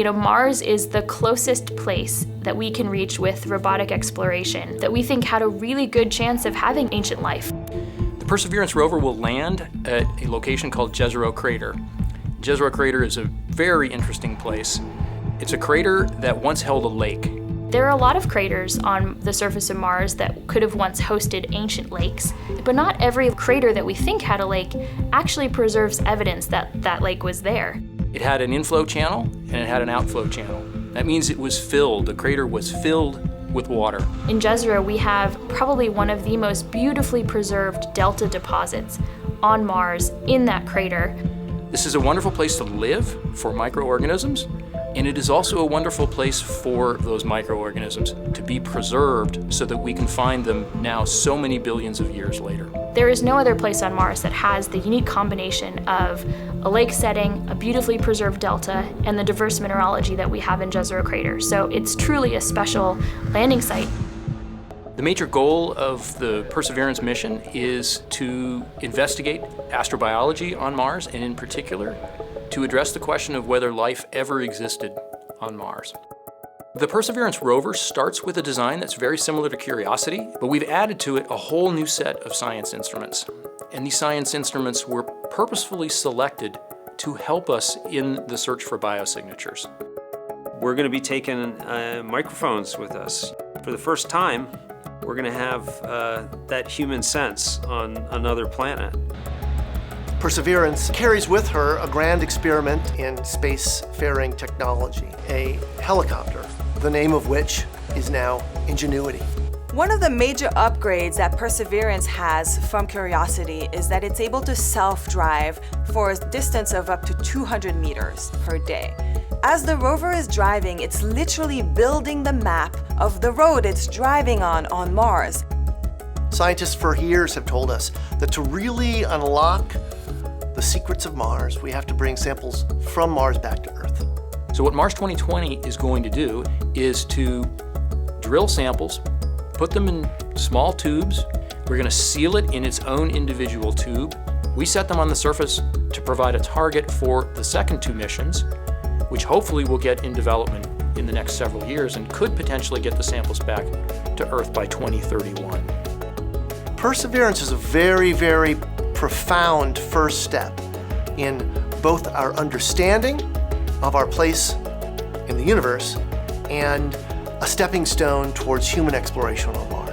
Mars is the closest place that we can reach with robotic exploration that we think had a really good chance of having ancient life. The Perseverance rover will land at a location called Jezero Crater. Jezero Crater is a very interesting place. It's a crater that once held a lake. There are a lot of craters on the surface of Mars that could have once hosted ancient lakes, but not every crater that we think had a lake actually preserves evidence that that lake was there. It had an inflow channel and it had an outflow channel. That means it was filled, the crater was filled with water. In Jezero, we have probably one of the most beautifully preserved delta deposits on Mars in that crater. This is a wonderful place to live for microorganisms, and it is also a wonderful place for those microorganisms to be preserved so that we can find them now so many billions of years later. There is no other place on Mars that has the unique combination of a lake setting, a beautifully preserved delta, and the diverse mineralogy that we have in Jezero Crater. So it's truly a special landing site. The major goal of the Perseverance mission is to investigate astrobiology on Mars, and in particular, to address the question of whether life ever existed on Mars. The Perseverance rover starts with a design that's very similar to Curiosity, but we've added to it a whole new set of science instruments. And these science instruments were purposefully selected to help us in the search for biosignatures. We're going to be taking microphones with us. For the first time, we're going to have that human sense on another planet. Perseverance carries with her a grand experiment in spacefaring technology, a helicopter, the name of which is now Ingenuity. One of the major upgrades that Perseverance has from Curiosity is that it's able to self-drive for a distance of up to 200 meters per day. As the rover is driving, it's literally building the map of the road it's driving on Mars. Scientists for years have told us that to really unlock the secrets of Mars, we have to bring samples from Mars back to Earth. So what Mars 2020 is going to do is to drill samples, put them in small tubes. We're going to seal it in its own individual tube. We set them on the surface to provide a target for the second two missions, which hopefully will get in development in the next several years and could potentially get the samples back to Earth by 2031. Perseverance is a very, very profound first step in both our understanding of our place in the universe and a stepping stone towards human exploration on Mars.